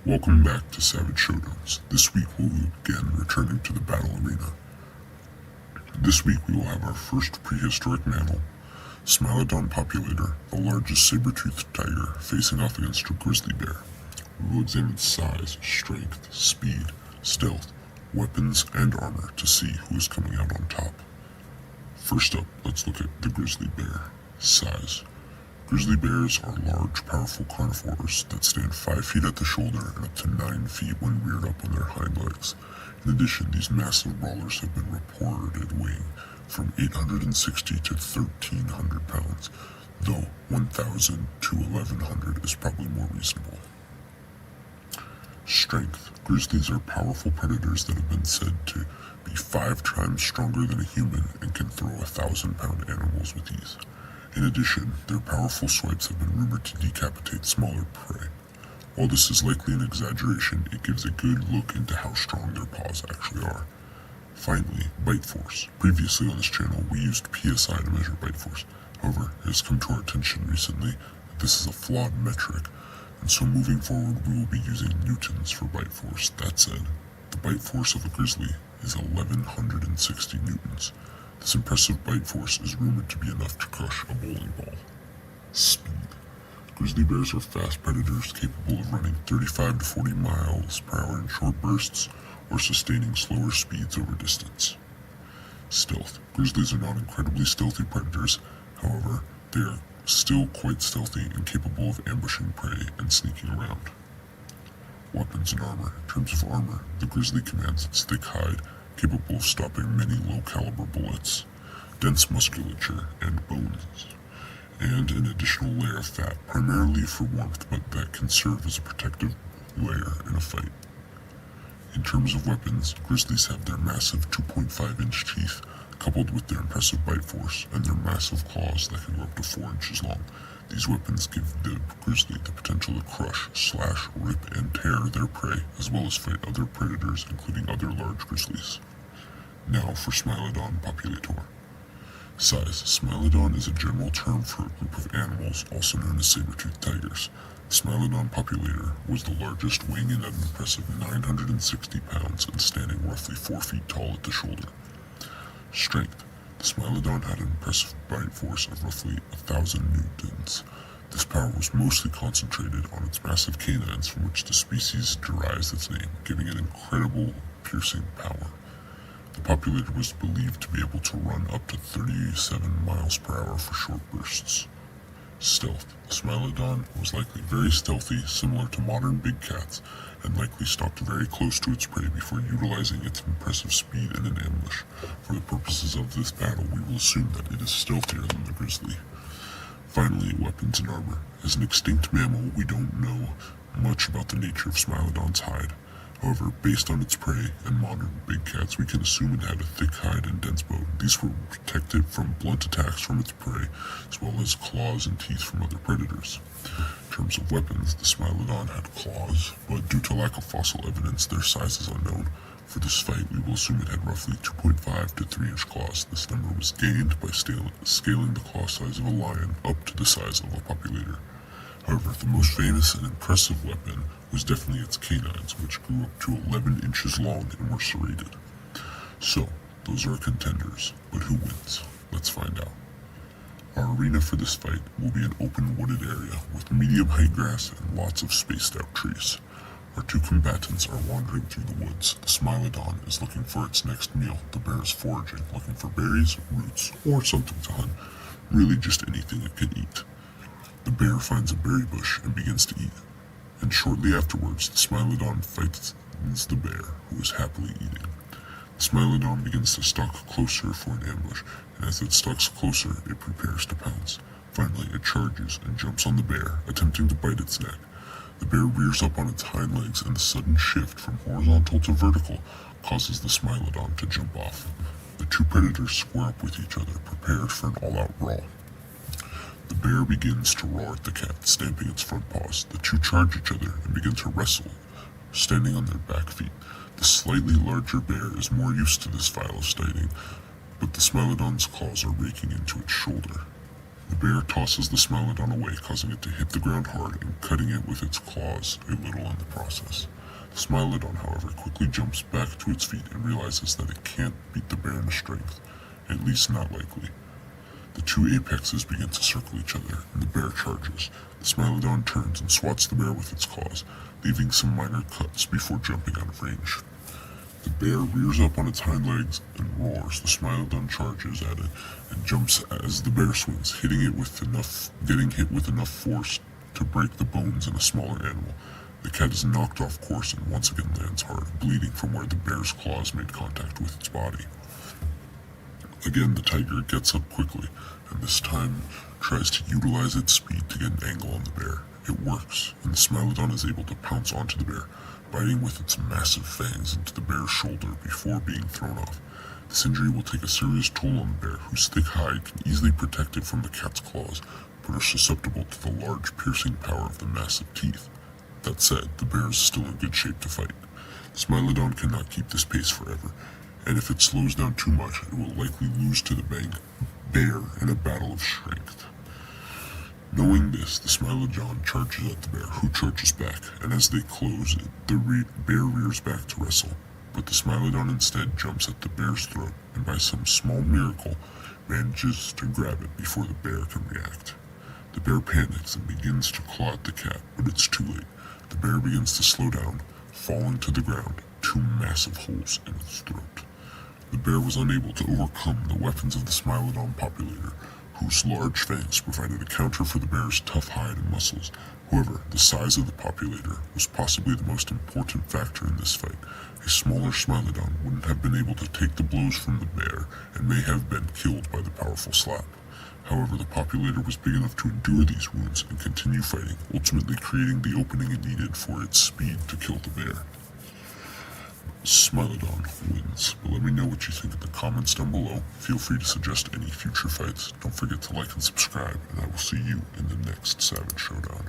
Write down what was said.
Welcome back to Savage Showdowns. This week we'll again returning to the battle arena. This week we will have our first prehistoric mammal, Smilodon populator, the largest saber-toothed tiger, facing off against a grizzly bear. We will examine size, strength, speed, stealth, weapons, and armor to see who is coming out on top. First up, let's look at the grizzly bear. Size. Grizzly bears are large, powerful carnivores that stand 5 feet at the shoulder and up to 9 feet when reared up on their hind legs. In addition, these massive brawlers have been reported weighing from 860 to 1,300 pounds, though 1,000 to 1,100 is probably more reasonable. Strength. Grizzlies are powerful predators that have been said to be 5 times stronger than a human and can throw 1,000-pound animals with ease. In addition, their powerful swipes have been rumored to decapitate smaller prey. While this is likely an exaggeration, it gives a good look into how strong their paws actually are. Finally, bite force. Previously on this channel, we used PSI to measure bite force. However, it has come to our attention recently that this is a flawed metric, and so moving forward we will be using newtons for bite force. That said, the bite force of a grizzly is 1,160 newtons. This impressive bite force is rumored to be enough to crush a bowling ball. Speed. Grizzly bears are fast predators capable of running 35 to 40 miles per hour in short bursts or sustaining slower speeds over distance. Stealth. Grizzlies are not incredibly stealthy predators, however, they are still quite stealthy and capable of ambushing prey and sneaking around. Weapons and armor. In terms of armor, the grizzly commands its thick hide, capable of stopping many low-caliber bullets, dense musculature, and bones, and an additional layer of fat, primarily for warmth, but that can serve as a protective layer in a fight. In terms of weapons, grizzlies have their massive 2.5-inch teeth, coupled with their impressive bite force, and their massive claws that can go up to 4 inches long. These weapons give the grizzly the potential to crush, slash, rip, and tear their prey, as well as fight other predators, including other large grizzlies. Now for Smilodon populator. Size. Smilodon is a general term for a group of animals, also known as saber-toothed tigers. The Smilodon populator was the largest, weighing in at an impressive 960 pounds and standing roughly 4 feet tall at the shoulder. Strength. The Smilodon had an impressive bite force of roughly 1,000 newtons. This power was mostly concentrated on its massive canines, from which the species derives its name, giving it incredible piercing power. The populator was believed to be able to run up to 37 miles per hour for short bursts. Stealth. The Smilodon was likely very stealthy, similar to modern big cats, and likely stalked very close to its prey before utilizing its impressive speed in an ambush. For the purposes of this battle, we will assume that it is stealthier than the grizzly. Finally, weapons and armor. As an extinct mammal, we don't know much about the nature of Smilodon's hide. However, based on its prey and modern big cats, we can assume it had a thick hide and dense bone. These were protected from blunt attacks from its prey, as well as claws and teeth from other predators. In terms of weapons, the Smilodon had claws, but due to lack of fossil evidence, their size is unknown. For this fight, we will assume it had roughly 2.5 to 3-inch claws. This number was gained by scaling the claw size of a lion up to the size of a populator. However, the most famous and impressive weapon was definitely its canines, which grew up to 11 inches long and were serrated. So, those are our contenders, but who wins? Let's find out. Our arena for this fight will be an open wooded area with medium-height grass and lots of spaced-out trees. Our two combatants are wandering through the woods. The Smilodon is looking for its next meal. The bear is foraging, looking for berries, roots, or something to hunt. Really just anything it can eat. The bear finds a berry bush and begins to eat, and shortly afterwards the Smilodon fights the bear, who is happily eating. The Smilodon begins to stalk closer for an ambush, and as it stalks closer, it prepares to pounce. Finally, it charges and jumps on the bear, attempting to bite its neck. The bear rears up on its hind legs, and the sudden shift from horizontal to vertical causes the Smilodon to jump off. The two predators square up with each other, prepared for an all-out brawl. The bear begins to roar at the cat, stamping its front paws. The two charge each other and begin to wrestle, standing on their back feet. The slightly larger bear is more used to this style of fighting, but the Smilodon's claws are raking into its shoulder. The bear tosses the Smilodon away, causing it to hit the ground hard and cutting it with its claws a little in the process. The Smilodon, however, quickly jumps back to its feet and realizes that it can't beat the bear in strength, at least not likely. The two apexes begin to circle each other, and the bear charges. The Smilodon turns and swats the bear with its claws, leaving some minor cuts before jumping out of range. The bear rears up on its hind legs and roars. The Smilodon charges at it and jumps as the bear swings, getting hit with enough force to break the bones in a smaller animal. The cat is knocked off course and once again lands hard, bleeding from where the bear's claws made contact with its body. Again, the tiger gets up quickly, and this time tries to utilize its speed to get an angle on the bear. It works, and the Smilodon is able to pounce onto the bear, biting with its massive fangs into the bear's shoulder before being thrown off. This injury will take a serious toll on the bear, whose thick hide can easily protect it from the cat's claws, but are susceptible to the large piercing power of the massive teeth. That said, the bear is still in good shape to fight. Smilodon cannot keep this pace forever, and if it slows down too much, it will likely lose to the bear in a battle of strength. Knowing this, the Smilodon charges at the bear, who charges back, and as they close, the bear rears back to wrestle. But the Smilodon instead jumps at the bear's throat, and by some small miracle, manages to grab it before the bear can react. The bear panics and begins to claw at the cat, but it's too late. The bear begins to slow down, falling to the ground, two massive holes in its throat. The bear was unable to overcome the weapons of the Smilodon populator, whose large fangs provided a counter for the bear's tough hide and muscles. However, the size of the populator was possibly the most important factor in this fight. A smaller Smilodon wouldn't have been able to take the blows from the bear and may have been killed by the powerful slap. However, the populator was big enough to endure these wounds and continue fighting, ultimately creating the opening it needed for its speed to kill the bear. Smilodon wins, but let me know what you think in the comments down below. Feel free to suggest any future fights. Don't forget to like and subscribe, and I will see you in the next Savage Showdown.